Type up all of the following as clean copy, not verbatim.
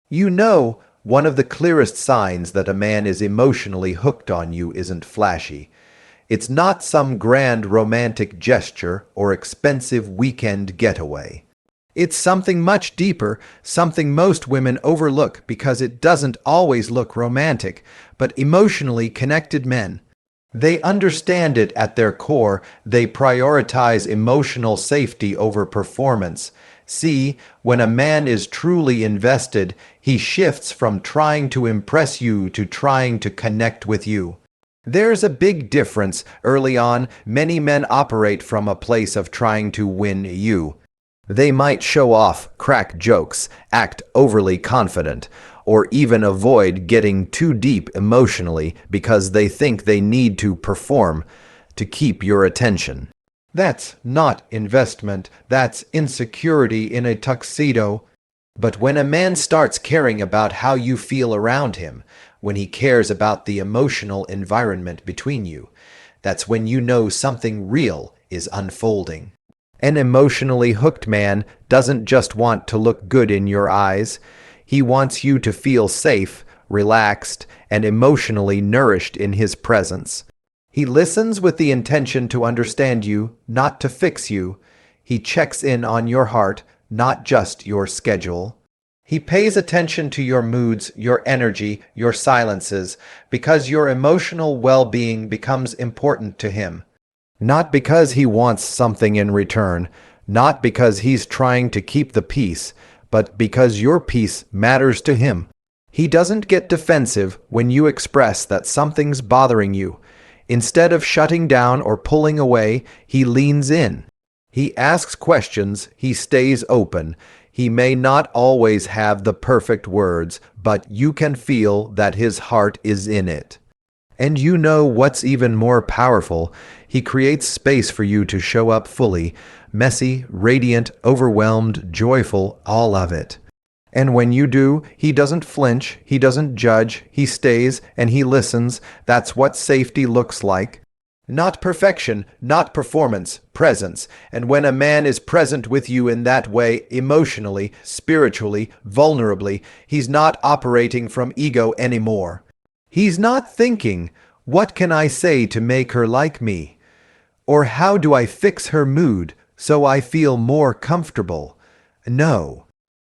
You know, one of the clearest signs that a man is emotionally hooked on you isn't flashy. It's not some grand romantic gesture or expensive weekend getaway. It's something much deeper, something most women overlook because it doesn't always look romantic, but emotionally connected men. They understand it at their core. They prioritize emotional safety over performance. See, when a man is truly invested, he shifts from trying to impress you to trying to connect with you. There's a big difference. Early on, many men operate from a place of trying to win you. They might show off, crack jokes, act overly confident, or even avoid getting too deep emotionally because they think they need to perform to keep your attention. That's not investment, that's insecurity in a tuxedo. But when a man starts caring about how you feel around him, when he cares about the emotional environment between you, that's when you know something real is unfolding. An emotionally hooked man doesn't just want to look good in your eyes. He wants you to feel safe, relaxed, and emotionally nourished in his presence. He listens with the intention to understand you, not to fix you. He checks in on your heart, not just your schedule. He pays attention to your moods, your energy, your silences, because your emotional well-being becomes important to him. Not because he wants something in return, not because he's trying to keep the peace, but because your peace matters to him. He doesn't get defensive when you express that something's bothering you. Instead of shutting down or pulling away, he leans in. He asks questions, he stays open. He may not always have the perfect words, but you can feel that his heart is in it. And you know what's even more powerful? He creates space for you to show up fully, messy, radiant, overwhelmed, joyful, all of it. And when you do, he doesn't flinch, he doesn't judge, he stays and he listens. That's what safety looks like. Not perfection, not performance, presence. And when a man is present with you in that way, emotionally, spiritually, vulnerably, he's not operating from ego anymore. He's not thinking, what can I say to make her like me? Or how do I fix her mood so I feel more comfortable? No.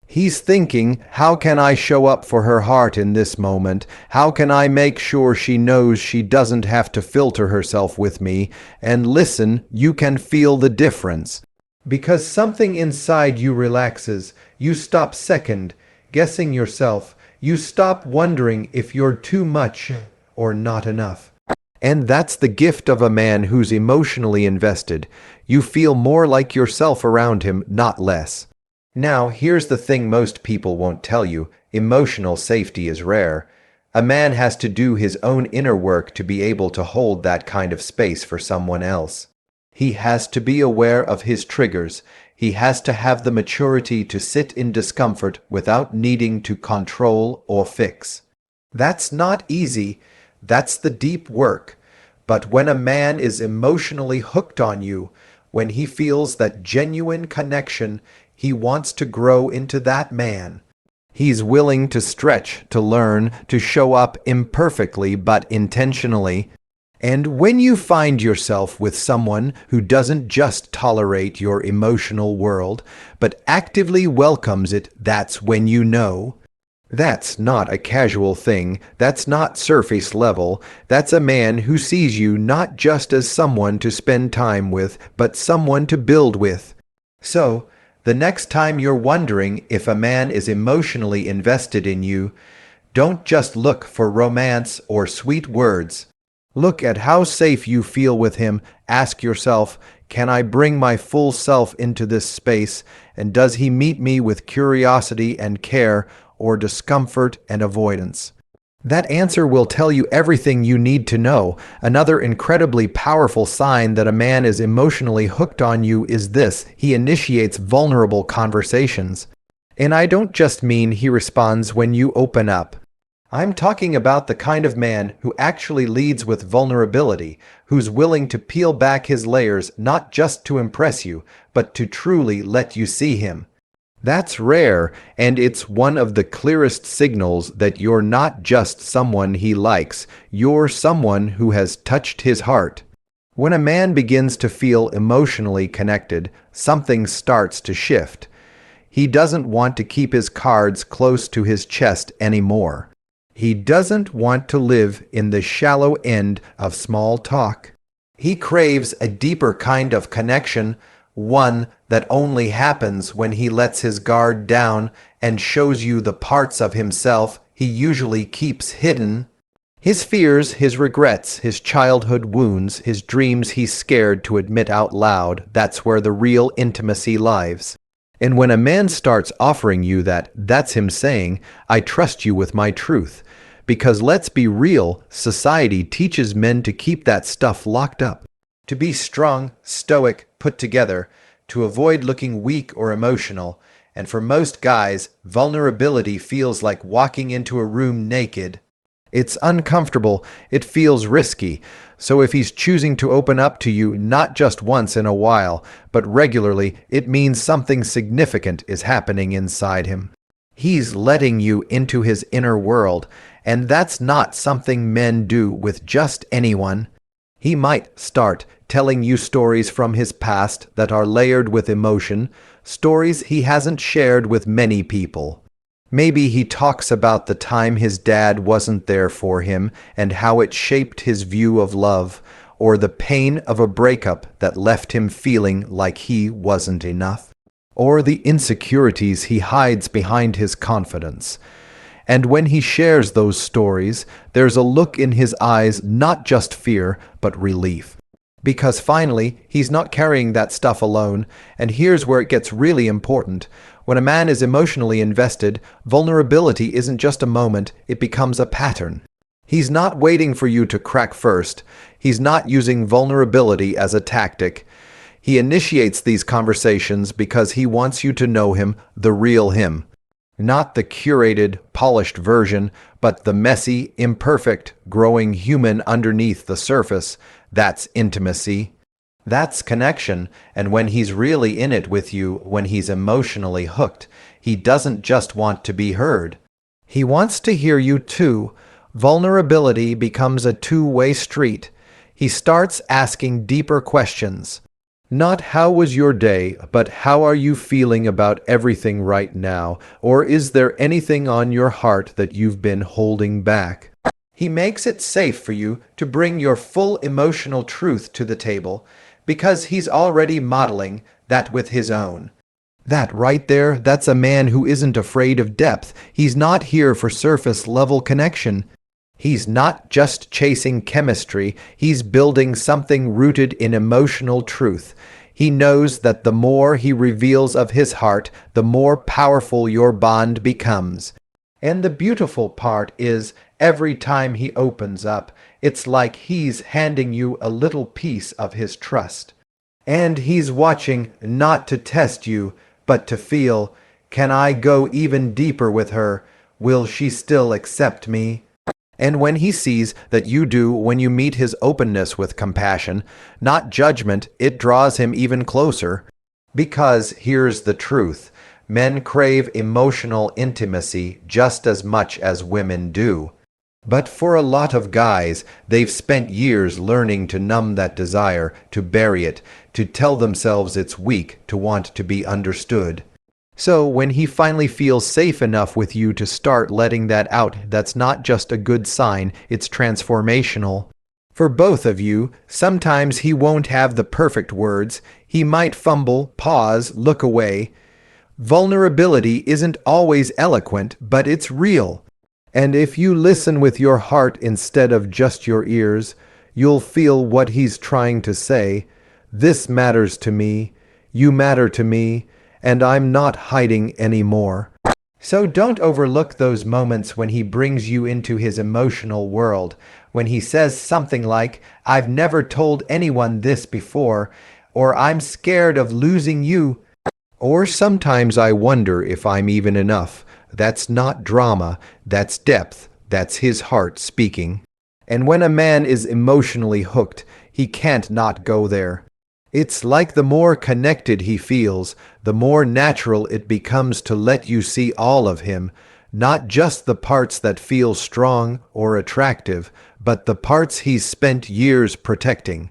He's thinking, how can I show up for her heart in this moment? How can I make sure she knows she doesn't have to filter herself with me? And listen, you can feel the difference. Because something inside you relaxes, you stop second guessing yourself. You stop wondering if you're too much or not enough. And that's the gift of a man who's emotionally invested. You feel more like yourself around him, not less. Now, here's the thing most people won't tell you. Emotional safety is rare. A man has to do his own inner work to be able to hold that kind of space for someone else. He has to be aware of his triggers. He has to have the maturity to sit in discomfort without needing to control or fix. That's not easy. That's the deep work. But when a man is emotionally hooked on you, when he feels that genuine connection, he wants to grow into that man. He's willing to stretch, to learn, to show up imperfectly but intentionally. And when you find yourself with someone who doesn't just tolerate your emotional world, but actively welcomes it, that's when you know. That's not a casual thing. That's not surface level. That's a man who sees you not just as someone to spend time with, but someone to build with. So, the next time you're wondering if a man is emotionally invested in you, don't just look for romance or sweet words. Look at how safe you feel with him. Ask yourself, can I bring my full self into this space? And does he meet me with curiosity and care or discomfort and avoidance? That answer will tell you everything you need to know. Another incredibly powerful sign that a man is emotionally hooked on you is this: he initiates vulnerable conversations. And I don't just mean he responds when you open up. I'm talking about the kind of man who actually leads with vulnerability, who's willing to peel back his layers not just to impress you, but to truly let you see him. That's rare, and it's one of the clearest signals that you're not just someone he likes, you're someone who has touched his heart. When a man begins to feel emotionally connected, something starts to shift. He doesn't want to keep his cards close to his chest anymore. He doesn't want to live in the shallow end of small talk. He craves a deeper kind of connection, one that only happens when he lets his guard down and shows you the parts of himself he usually keeps hidden. His fears, his regrets, his childhood wounds, his dreams he's scared to admit out loud, that's where the real intimacy lies. And when a man starts offering you that, that's him saying, I trust you with my truth. Because let's be real, society teaches men to keep that stuff locked up. To be strong, stoic, put together, to avoid looking weak or emotional. And for most guys, vulnerability feels like walking into a room naked. It's uncomfortable, it feels risky. So if he's choosing to open up to you not just once in a while, but regularly, it means something significant is happening inside him. He's letting you into his inner world, and that's not something men do with just anyone. He might start telling you stories from his past that are layered with emotion, stories he hasn't shared with many people. Maybe he talks about the time his dad wasn't there for him and how it shaped his view of love, or the pain of a breakup that left him feeling like he wasn't enough, or the insecurities he hides behind his confidence. And when he shares those stories, there's a look in his eyes, not just fear, but relief. Because finally, he's not carrying that stuff alone, and here's where it gets really important. When a man is emotionally invested, vulnerability isn't just a moment, it becomes a pattern. He's not waiting for you to crack first. He's not using vulnerability as a tactic. He initiates these conversations because he wants you to know him, the real him. Not the curated, polished version, but the messy, imperfect, growing human underneath the surface. That's intimacy. That's connection, and when he's really in it with you, when he's emotionally hooked, he doesn't just want to be heard. He wants to hear you too. Vulnerability becomes a two-way street. He starts asking deeper questions. Not how was your day, but how are you feeling about everything right now, or is there anything on your heart that you've been holding back? He makes it safe for you to bring your full emotional truth to the table, because he's already modeling that with his own. That right there, that's a man who isn't afraid of depth. He's not here for surface-level connection. He's not just chasing chemistry, he's building something rooted in emotional truth. He knows that the more he reveals of his heart, the more powerful your bond becomes. And the beautiful part is, every time he opens up, it's like he's handing you a little piece of his trust. And he's watching not to test you, but to feel, can I go even deeper with her? Will she still accept me? And when he sees that you do, when you meet his openness with compassion, not judgment, it draws him even closer. Because here's the truth. Men crave emotional intimacy just as much as women do. But for a lot of guys, they've spent years learning to numb that desire, to bury it, to tell themselves it's weak, to want to be understood. So when he finally feels safe enough with you to start letting that out, that's not just a good sign, it's transformational. For both of you, sometimes he won't have the perfect words. He might fumble, pause, look away. Vulnerability isn't always eloquent, but it's real. And if you listen with your heart instead of just your ears, you'll feel what he's trying to say. This matters to me, you matter to me, and I'm not hiding anymore. So don't overlook those moments when he brings you into his emotional world, when he says something like, I've never told anyone this before, or I'm scared of losing you, or sometimes I wonder if I'm even enough. That's not drama, that's depth, that's his heart speaking. And when a man is emotionally hooked, he can't not go there. It's like the more connected he feels, the more natural it becomes to let you see all of him, not just the parts that feel strong or attractive, but the parts he's spent years protecting.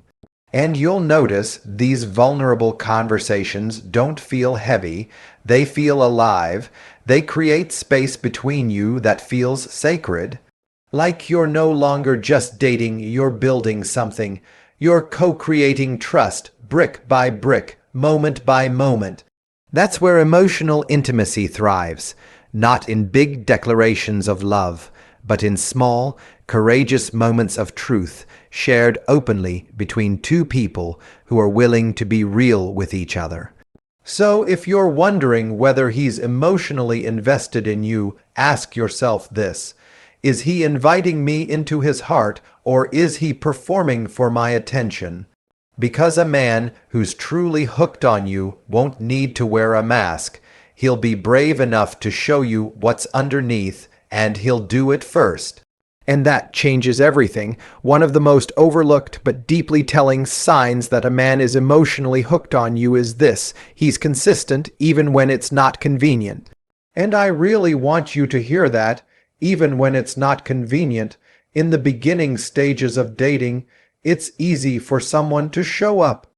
And you'll notice these vulnerable conversations don't feel heavy, they feel alive, they create space between you that feels sacred. Like you're no longer just dating, you're building something. You're co-creating trust, brick by brick, moment by moment. That's where emotional intimacy thrives, not in big declarations of love, but in small, courageous moments of truth shared openly between two people who are willing to be real with each other. So if you're wondering whether he's emotionally invested in you, ask yourself this: is he inviting me into his heart, or is he performing for my attention? Because a man who's truly hooked on you won't need to wear a mask. He'll be brave enough to show you what's underneath, and he'll do it first. And that changes everything. One of the most overlooked but deeply telling signs that a man is emotionally hooked on you is this: he's consistent even when it's not convenient. And I really want you to hear that, even when it's not convenient. In the beginning stages of dating, it's easy for someone to show up.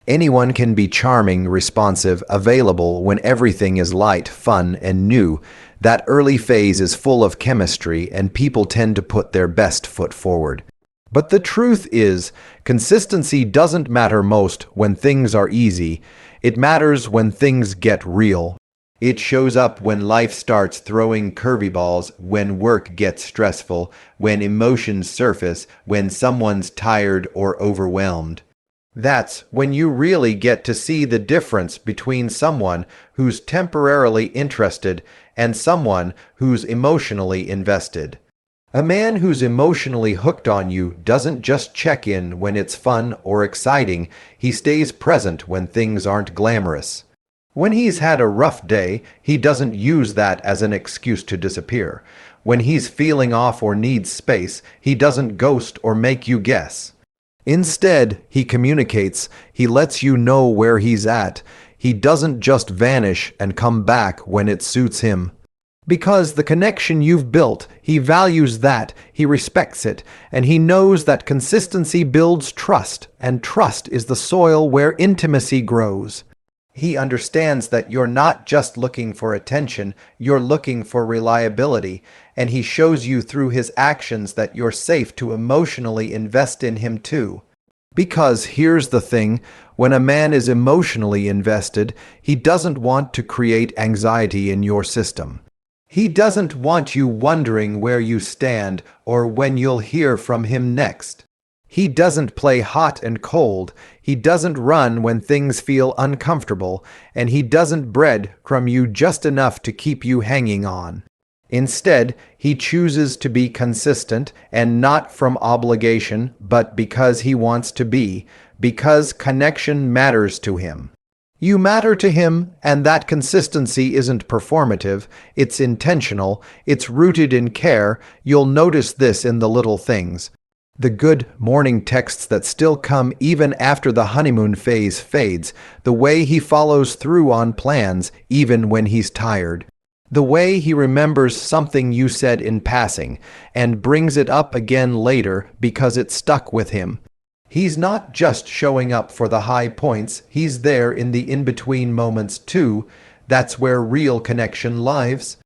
Anyone can be charming, responsive, available when everything is light, fun, and new. That early phase is full of chemistry, and people tend to put their best foot forward. But the truth is, consistency doesn't matter most when things are easy. It matters when things get real. It shows up when life starts throwing curveballs, when work gets stressful, when emotions surface, when someone's tired or overwhelmed. That's when you really get to see the difference between someone who's temporarily interested and someone who's emotionally invested. A man who's emotionally hooked on you doesn't just check in when it's fun or exciting, he stays present when things aren't glamorous. When he's had a rough day, he doesn't use that as an excuse to disappear. When he's feeling off or needs space, he doesn't ghost or make you guess. Instead, he communicates, he lets you know where he's at. He doesn't just vanish and come back when it suits him. Because the connection you've built, he values that, he respects it, and he knows that consistency builds trust, and trust is the soil where intimacy grows. He understands that you're not just looking for attention, you're looking for reliability, and he shows you through his actions that you're safe to emotionally invest in him too. Because here's the thing, when a man is emotionally invested, he doesn't want to create anxiety in your system. He doesn't want you wondering where you stand or when you'll hear from him next. He doesn't play hot and cold, he doesn't run when things feel uncomfortable, and he doesn't breadcrumb you just enough to keep you hanging on. Instead, he chooses to be consistent, and not from obligation, but because he wants to be, because connection matters to him. You matter to him, and that consistency isn't performative, it's intentional, it's rooted in care. You'll notice this in the little things. The good morning texts that still come even after the honeymoon phase fades, the way he follows through on plans even when he's tired, the way he remembers something you said in passing and brings it up again later because it stuck with him. He's not just showing up for the high points, he's there in the in-between moments too. That's where real connection lives.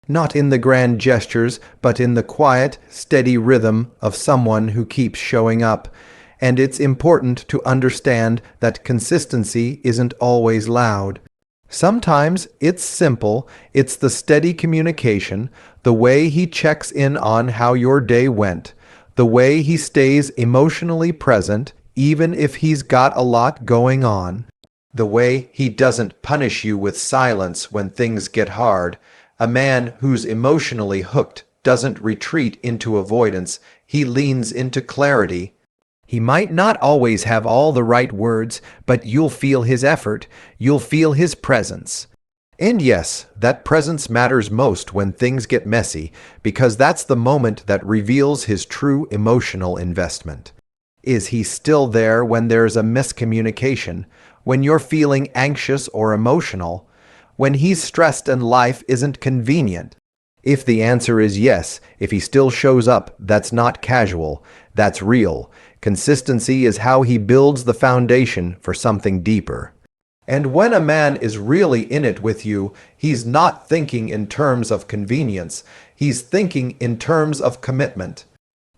Not in the grand gestures, but in the quiet, steady rhythm of someone who keeps showing up. And it's important to understand that consistency isn't always loud. Sometimes it's simple, it's the steady communication, the way he checks in on how your day went, the way he stays emotionally present, even if he's got a lot going on, the way he doesn't punish you with silence when things get hard. A man who's emotionally hooked doesn't retreat into avoidance, he leans into clarity. He might not always have all the right words, but you'll feel his effort, you'll feel his presence. And yes, that presence matters most when things get messy, because that's the moment that reveals his true emotional investment. Is he still there when there's a miscommunication, when you're feeling anxious or emotional, when he's stressed and life isn't convenient? If the answer is yes, if he still shows up, that's not casual, that's real. Consistency is how he builds the foundation for something deeper. And when a man is really in it with you, he's not thinking in terms of convenience, he's thinking in terms of commitment.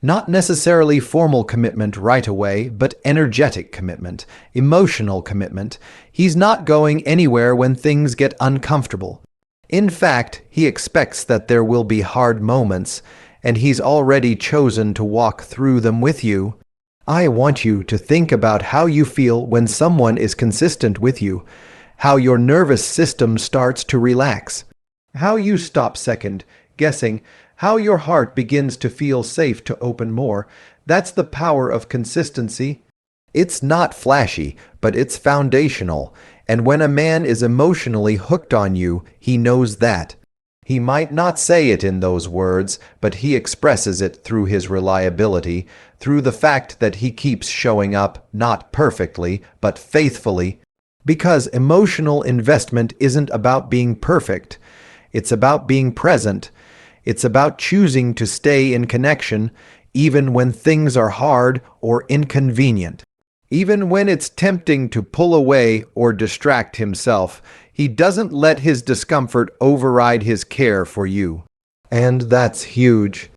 Not necessarily formal commitment right away, but energetic commitment, emotional commitment. He's not going anywhere when things get uncomfortable. In fact, he expects that there will be hard moments, and he's already chosen to walk through them with you. I want you to think about how you feel when someone is consistent with you, how your nervous system starts to relax, how you stop second guessing, how your heart begins to feel safe to open more. That's the power of consistency. It's not flashy, but it's foundational. And when a man is emotionally hooked on you, he knows that. He might not say it in those words, but he expresses it through his reliability, through the fact that he keeps showing up, not perfectly, but faithfully. Because emotional investment isn't about being perfect. It's about being present. It's about choosing to stay in connection, even when things are hard or inconvenient. Even when it's tempting to pull away or distract himself, he doesn't let his discomfort override his care for you. And that's huge.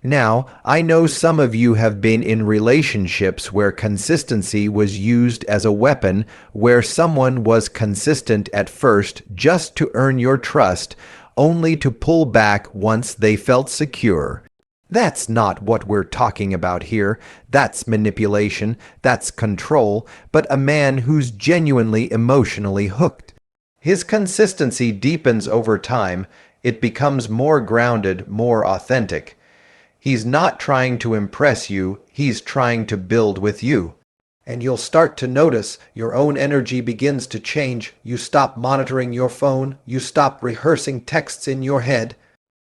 Now, I know some of you have been in relationships where consistency was used as a weapon, where someone was consistent at first just to earn your trust, only to pull back once they felt secure. That's not what we're talking about here. That's manipulation, that's control, but a man who's genuinely emotionally hooked. His consistency deepens over time. It becomes more grounded, more authentic. He's not trying to impress you, he's trying to build with you. And you'll start to notice your own energy begins to change. You stop monitoring your phone, you stop rehearsing texts in your head.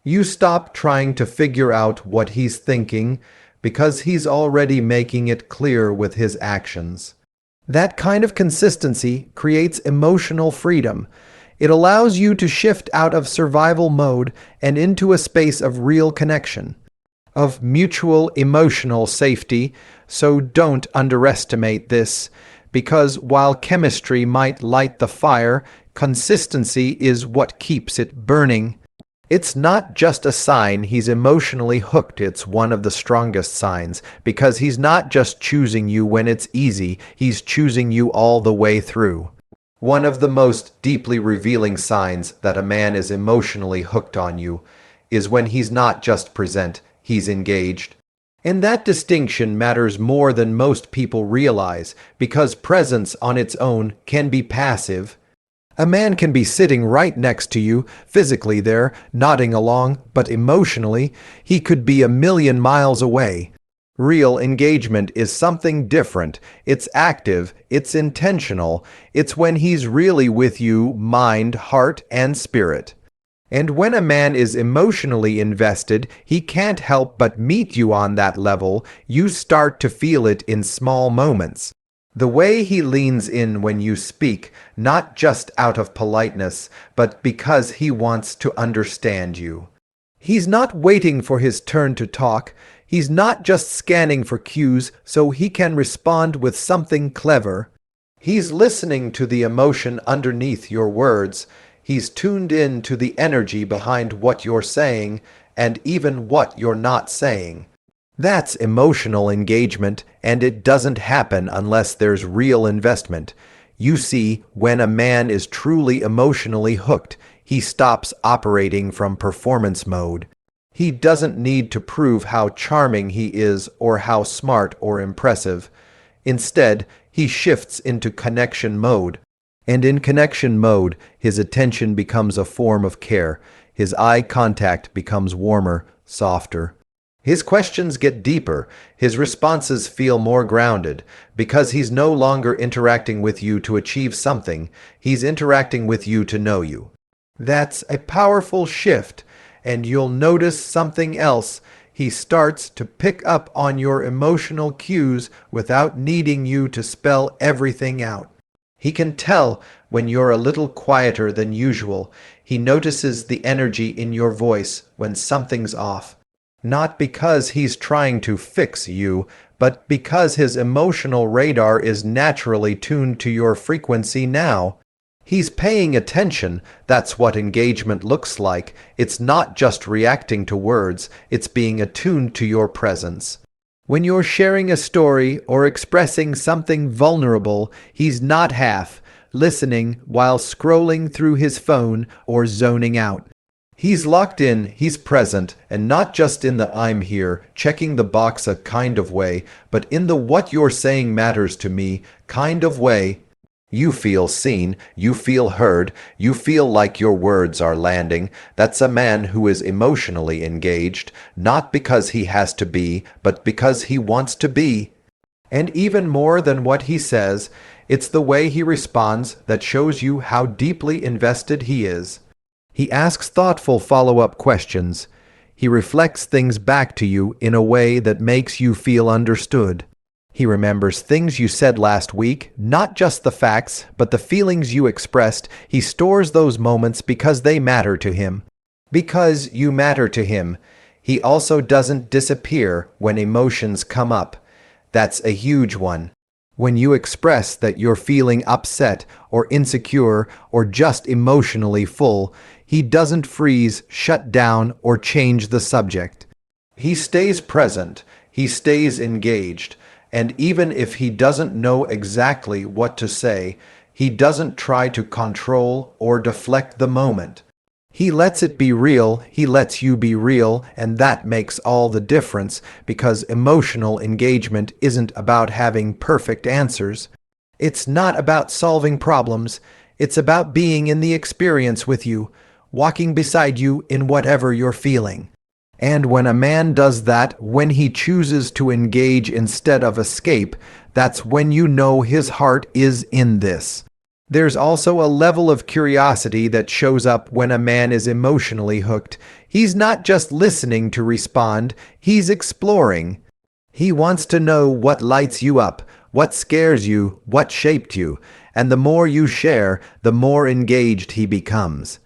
You stop trying to figure out what he's thinking because he's already making it clear with his actions. That kind of consistency creates emotional freedom. It allows you to shift out of survival mode and into a space of real connection, of mutual emotional safety. So don't underestimate this, because while chemistry might light the fire, consistency is what keeps it burning. It's not just a sign he's emotionally hooked, it's one of the strongest signs, because he's not just choosing you when it's easy, he's choosing you all the way through. One of the most deeply revealing signs that a man is emotionally hooked on you is when he's not just present, he's engaged. And that distinction matters more than most people realize, because presence on its own can be passive. A man can be sitting right next to you, physically there, nodding along, but emotionally, he could be a million miles away. Real engagement is something different. It's active, it's intentional, it's when he's really with you, mind, heart, and spirit. And when a man is emotionally invested, he can't help but meet you on that level. You start to feel it in small moments. The way he leans in when you speak, not just out of politeness, but because he wants to understand you. He's not waiting for his turn to talk. He's not just scanning for cues so he can respond with something clever. He's listening to the emotion underneath your words. He's tuned in to the energy behind what you're saying and even what you're not saying. That's emotional engagement, and it doesn't happen unless there's real investment. You see, when a man is truly emotionally hooked, he stops operating from performance mode. He doesn't need to prove how charming he is or how smart or impressive. Instead, he shifts into connection mode. And in connection mode, his attention becomes a form of care. His eye contact becomes warmer, softer. His questions get deeper, his responses feel more grounded, because he's no longer interacting with you to achieve something, he's interacting with you to know you. That's a powerful shift, and you'll notice something else. He starts to pick up on your emotional cues without needing you to spell everything out. He can tell when you're a little quieter than usual. He notices the energy in your voice when something's off. Not because he's trying to fix you, but because his emotional radar is naturally tuned to your frequency now. He's paying attention. That's what engagement looks like. It's not just reacting to words, it's being attuned to your presence. When you're sharing a story or expressing something vulnerable, he's not half listening while scrolling through his phone or zoning out. He's locked in, he's present, and not just in the "I'm here, checking the box" a kind of way, but in the "what you're saying matters to me" kind of way. You feel seen, you feel heard, you feel like your words are landing. That's a man who is emotionally engaged, not because he has to be, but because he wants to be. And even more than what he says, it's the way he responds that shows you how deeply invested he is. He asks thoughtful follow-up questions. He reflects things back to you in a way that makes you feel understood. He remembers things you said last week, not just the facts, but the feelings you expressed. He stores those moments because they matter to him. Because you matter to him. He also doesn't disappear when emotions come up. That's a huge one. When you express that you're feeling upset or insecure or just emotionally full, he doesn't freeze, shut down, or change the subject. He stays present. He stays engaged. And even if he doesn't know exactly what to say, he doesn't try to control or deflect the moment. He lets it be real, he lets you be real, and that makes all the difference because emotional engagement isn't about having perfect answers. It's not about solving problems, it's about being in the experience with you, walking beside you in whatever you're feeling. And when a man does that, when he chooses to engage instead of escape, that's when you know his heart is in this. There's also a level of curiosity that shows up when a man is emotionally hooked. He's not just listening to respond, he's exploring. He wants to know what lights you up, what scares you, what shaped you, and the more you share, the more engaged he becomes.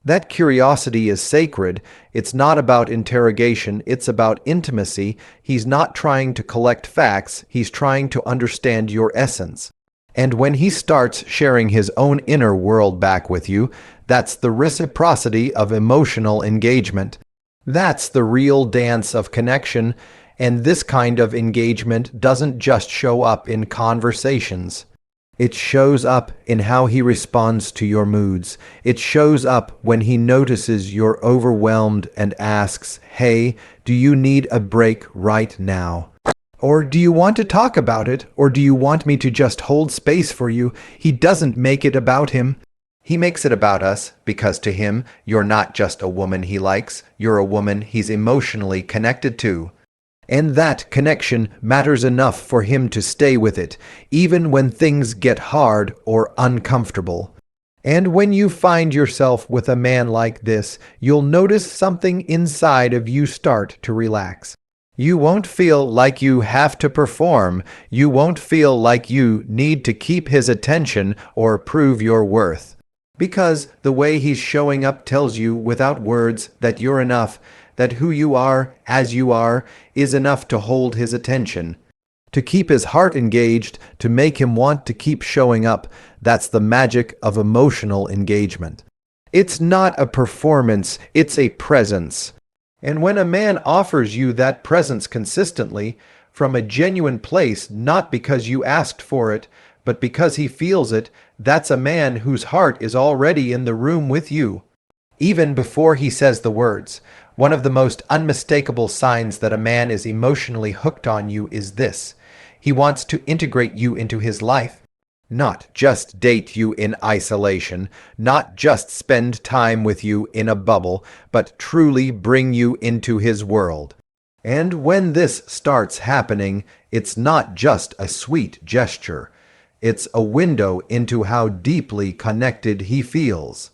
That curiosity is sacred. It's not about interrogation, it's about intimacy. He's not trying to collect facts, he's trying to understand your essence. And when he starts sharing his own inner world back with you, that's the reciprocity of emotional engagement. That's the real dance of connection, and this kind of engagement doesn't just show up in conversations. It shows up in how he responds to your moods. It shows up when he notices you're overwhelmed and asks, "Hey, do you need a break right now? Or do you want to talk about it? Or do you want me to just hold space for you?" He doesn't make it about him. He makes it about us because to him, you're not just a woman he likes, you're a woman he's emotionally connected to. And that connection matters enough for him to stay with it, even when things get hard or uncomfortable. And when you find yourself with a man like this, you'll notice something inside of you start to relax. You won't feel like you have to perform. You won't feel like you need to keep his attention or prove your worth. Because the way he's showing up tells you without words that you're enough, that who you are, as you are, is enough to hold his attention. To keep his heart engaged, to make him want to keep showing up, that's the magic of emotional engagement. It's not a performance, it's a presence. And when a man offers you that presence consistently, from a genuine place, not because you asked for it, but because he feels it, that's a man whose heart is already in the room with you. Even before he says the words, one of the most unmistakable signs that a man is emotionally hooked on you is this: he wants to integrate you into his life. Not just date you in isolation, not just spend time with you in a bubble, but truly bring you into his world. And when this starts happening, it's not just a sweet gesture. It's a window into how deeply connected he feels.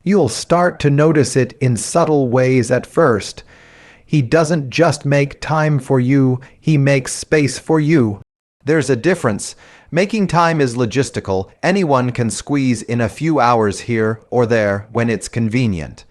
You'll start to notice it in subtle ways at first. He doesn't just make time for you, he makes space for you. There's a difference. Making time is logistical. Anyone can squeeze in a few hours here or there when it's convenient.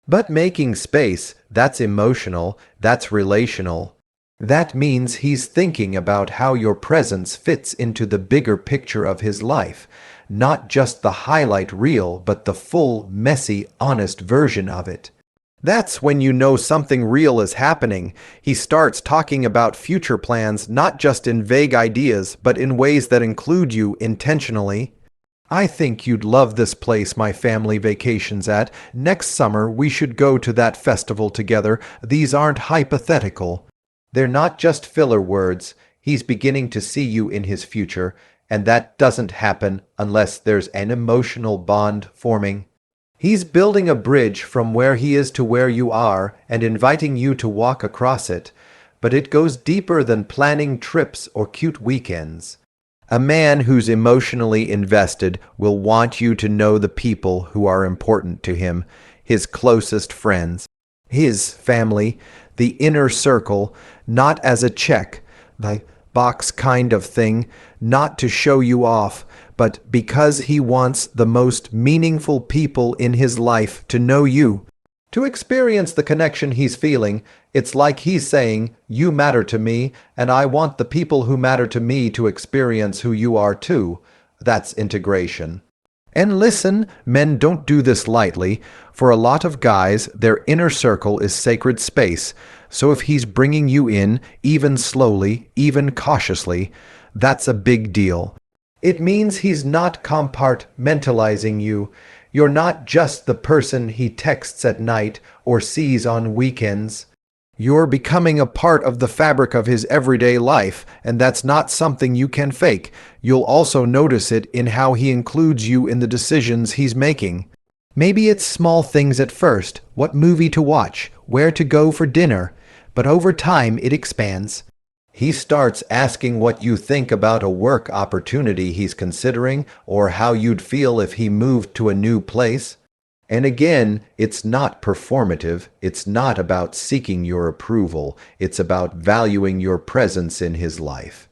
But making space, that's emotional, that's relational. That means he's thinking about how your presence fits into the bigger picture of his life, not just the highlight reel, but the full, messy, honest version of it. That's when you know something real is happening. He starts talking about future plans, not just in vague ideas, but in ways that include you intentionally. I think you'd love this place my family vacations at. Next summer, we should go to that festival together. These aren't hypothetical. They're not just filler words. He's beginning to see you in his future, and that doesn't happen unless there's an emotional bond forming. He's building a bridge from where he is to where you are and inviting you to walk across it, but it goes deeper than planning trips or cute weekends. A man who's emotionally invested will want you to know the people who are important to him, his closest friends, his family, the inner circle, not as a check, the box kind of thing, not to show you off, but because he wants the most meaningful people in his life to know you, to experience the connection he's feeling. It's like he's saying, you matter to me, and I want the people who matter to me to experience who you are too. That's integration. And listen, men don't do this lightly. For a lot of guys, their inner circle is sacred space. So if he's bringing you in, even slowly, even cautiously, that's a big deal. It means he's not compartmentalizing you. You're not just the person he texts at night or sees on weekends. You're becoming a part of the fabric of his everyday life, and that's not something you can fake. You'll also notice it in how he includes you in the decisions he's making. Maybe it's small things at first, what movie to watch, where to go for dinner, but over time it expands. He starts asking what you think about a work opportunity he's considering or how you'd feel if he moved to a new place. And again, it's not performative. It's not about seeking your approval. It's about valuing your presence in his life.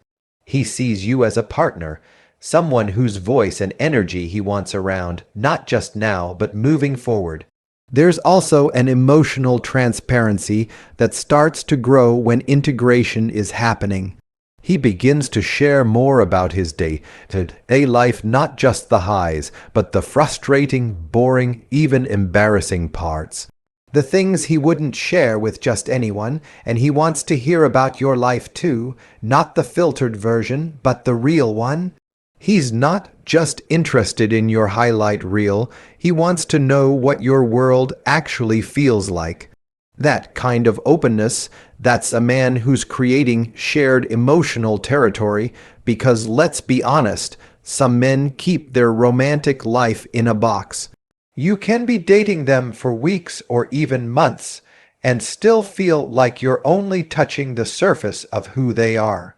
He sees you as a partner, someone whose voice and energy he wants around, not just now, but moving forward. There's also an emotional transparency that starts to grow when integration is happening. He begins to share more about his day-to-day life, not just the highs, but the frustrating, boring, even embarrassing parts. The things he wouldn't share with just anyone, and he wants to hear about your life too, not the filtered version, but the real one. He's not just interested in your highlight reel. He wants to know what your world actually feels like. That kind of openness, that's a man who's creating shared emotional territory, because let's be honest, some men keep their romantic life in a box. You can be dating them for weeks or even months and still feel like you're only touching the surface of who they are.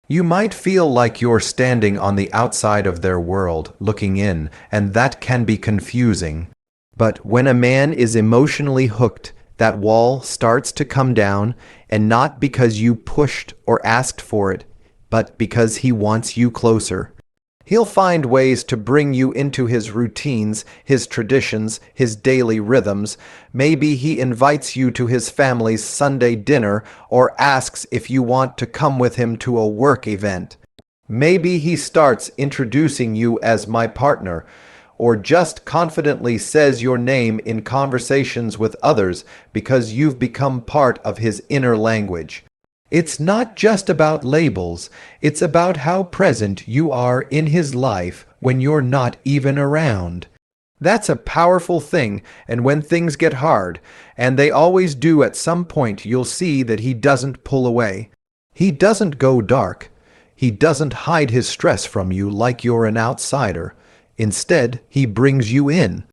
You might feel like you're standing on the outside of their world, looking in, and that can be confusing. But when a man is emotionally hooked, that wall starts to come down, and not because you pushed or asked for it, but because he wants you closer. He'll find ways to bring you into his routines, his traditions, his daily rhythms. Maybe he invites you to his family's Sunday dinner or asks if you want to come with him to a work event. Maybe he starts introducing you as my partner, or just confidently says your name in conversations with others because you've become part of his inner language. It's not just about labels, it's about how present you are in his life when you're not even around. That's a powerful thing, and when things get hard, and they always do at some point, you'll see that he doesn't pull away. He doesn't go dark. He doesn't hide his stress from you like you're an outsider. Instead, he brings you in.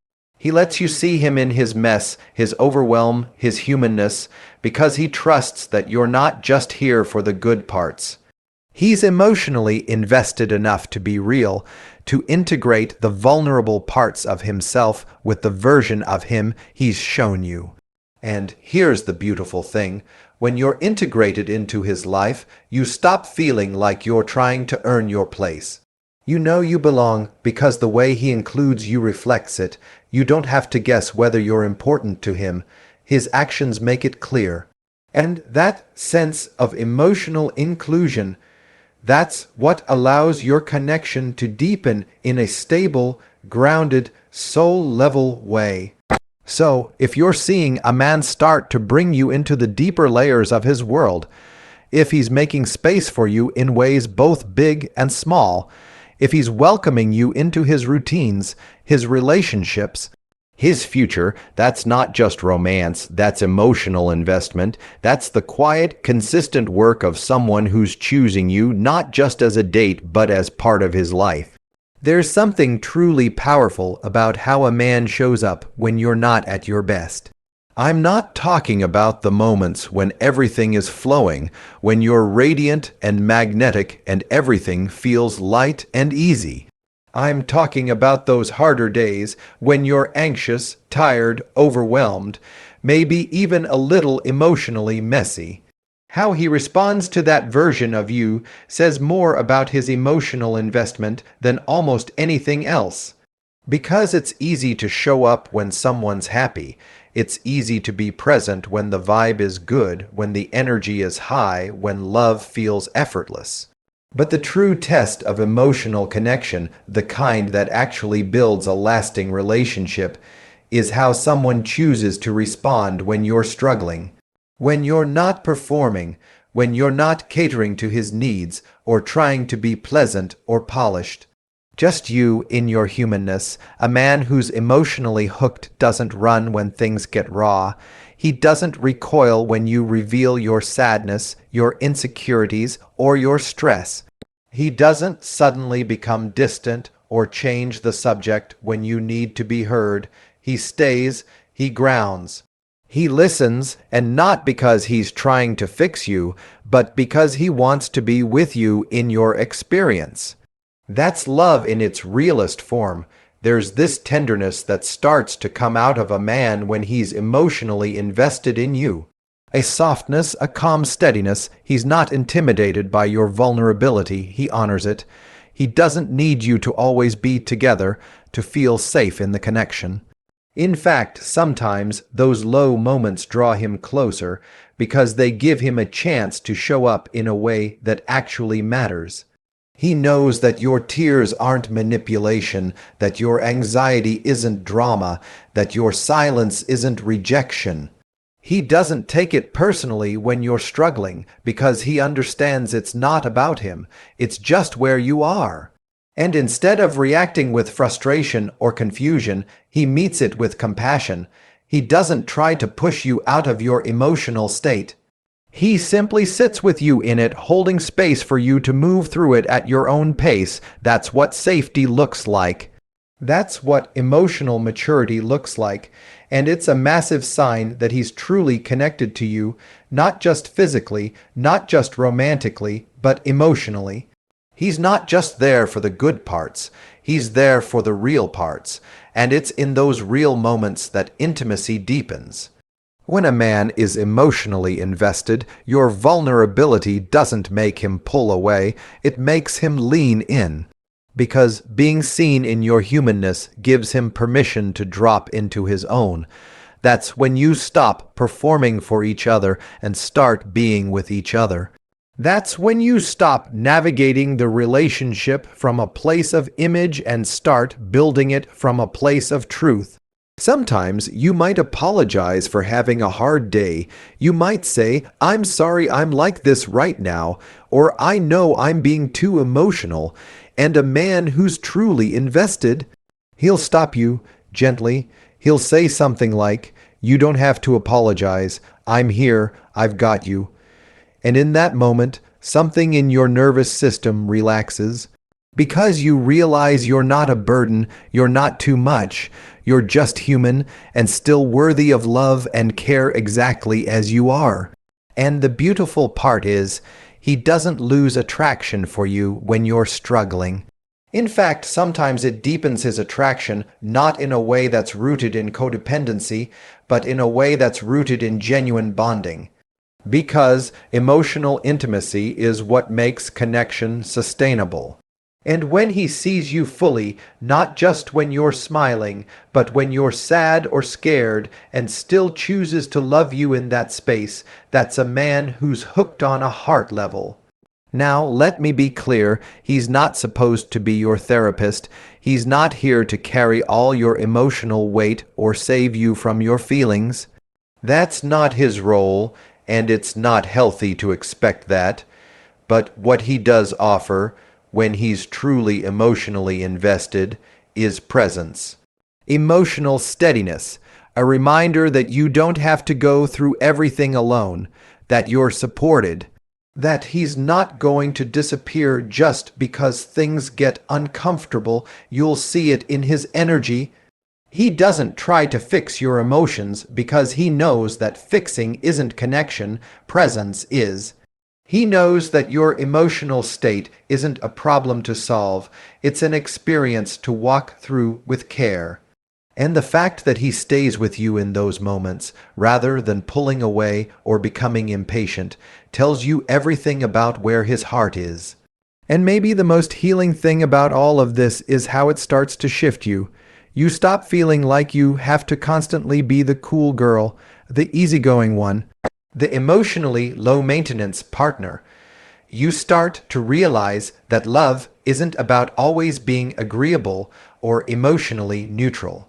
He lets you see him in his mess, his overwhelm, his humanness, because he trusts that you're not just here for the good parts. He's emotionally invested enough to be real, to integrate the vulnerable parts of himself with the version of him he's shown you. And here's the beautiful thing. When you're integrated into his life, you stop feeling like you're trying to earn your place. You know you belong because the way he includes you reflects it. You don't have to guess whether you're important to him. His actions make it clear. And that sense of emotional inclusion, that's what allows your connection to deepen in a stable, grounded, soul-level way. So, if you're seeing a man start to bring you into the deeper layers of his world, if he's making space for you in ways both big and small, if he's welcoming you into his routines, his relationships, his future, that's not just romance, that's emotional investment. That's the quiet, consistent work of someone who's choosing you not just as a date, but as part of his life. There's something truly powerful about how a man shows up when you're not at your best. I'm not talking about the moments when everything is flowing, when you're radiant and magnetic and everything feels light and easy. I'm talking about those harder days when you're anxious, tired, overwhelmed, maybe even a little emotionally messy. How he responds to that version of you says more about his emotional investment than almost anything else. Because it's easy to show up when someone's happy, it's easy to be present when the vibe is good, when the energy is high, when love feels effortless. But the true test of emotional connection, the kind that actually builds a lasting relationship, is how someone chooses to respond when you're struggling. When you're not performing, when you're not catering to his needs or trying to be pleasant or polished. Just you in your humanness. A man who's emotionally hooked doesn't run when things get raw. He doesn't recoil when you reveal your sadness, your insecurities, or your stress. He doesn't suddenly become distant or change the subject when you need to be heard. He stays, he grounds. He listens, and not because he's trying to fix you, but because he wants to be with you in your experience. That's love in its realest form. There's this tenderness that starts to come out of a man when he's emotionally invested in you. A softness, a calm steadiness. He's not intimidated by your vulnerability. He honors it. He doesn't need you to always be together to feel safe in the connection. In fact, sometimes those low moments draw him closer because they give him a chance to show up in a way that actually matters. He knows that your tears aren't manipulation, that your anxiety isn't drama, that your silence isn't rejection. He doesn't take it personally when you're struggling because he understands it's not about him, it's just where you are. And instead of reacting with frustration or confusion, he meets it with compassion. He doesn't try to push you out of your emotional state. He simply sits with you in it, holding space for you to move through it at your own pace. That's what safety looks like. That's what emotional maturity looks like. And it's a massive sign that he's truly connected to you, not just physically, not just romantically, but emotionally. He's not just there for the good parts. He's there for the real parts. And it's in those real moments that intimacy deepens. When a man is emotionally invested, your vulnerability doesn't make him pull away, it makes him lean in. Because being seen in your humanness gives him permission to drop into his own. That's when you stop performing for each other and start being with each other. That's when you stop navigating the relationship from a place of image and start building it from a place of truth. Sometimes you might apologize for having a hard day. You might say, "I'm sorry I'm like this right now," or "I know I'm being too emotional." And a man who's truly invested, he'll stop you gently. He'll say something like, "You don't have to apologize. I'm here. I've got you." And in that moment, something in your nervous system relaxes. Because you realize you're not a burden, you're not too much, you're just human and still worthy of love and care exactly as you are. And the beautiful part is, he doesn't lose attraction for you when you're struggling. In fact, sometimes it deepens his attraction, not in a way that's rooted in codependency, but in a way that's rooted in genuine bonding. Because emotional intimacy is what makes connection sustainable. And when he sees you fully, not just when you're smiling, but when you're sad or scared, and still chooses to love you in that space, that's a man who's hooked on a heart level. Now, let me be clear, he's not supposed to be your therapist. He's not here to carry all your emotional weight or save you from your feelings. That's not his role, and it's not healthy to expect that. But what he does offer, when he's truly emotionally invested, is presence. Emotional steadiness, a reminder that you don't have to go through everything alone, that you're supported, that he's not going to disappear just because things get uncomfortable. You'll see it in his energy. He doesn't try to fix your emotions because he knows that fixing isn't connection, presence is. He knows that your emotional state isn't a problem to solve, it's an experience to walk through with care. And the fact that he stays with you in those moments, rather than pulling away or becoming impatient, tells you everything about where his heart is. And maybe the most healing thing about all of this is how it starts to shift you. You stop feeling like you have to constantly be the cool girl, the easygoing one, the emotionally low-maintenance partner. You start to realize that love isn't about always being agreeable or emotionally neutral.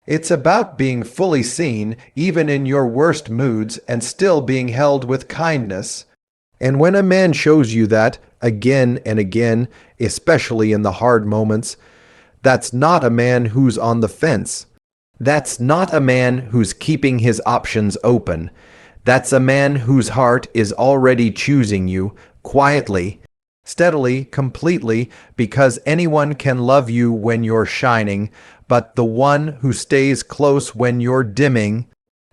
It's about being fully seen, even in your worst moods, and still being held with kindness. And when a man shows you that, again and again, especially in the hard moments, that's not a man who's on the fence. That's not a man who's keeping his options open. That's a man whose heart is already choosing you, quietly, steadily, completely, because anyone can love you when you're shining, but the one who stays close when you're dimming,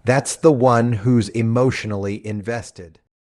that's the one who's emotionally invested.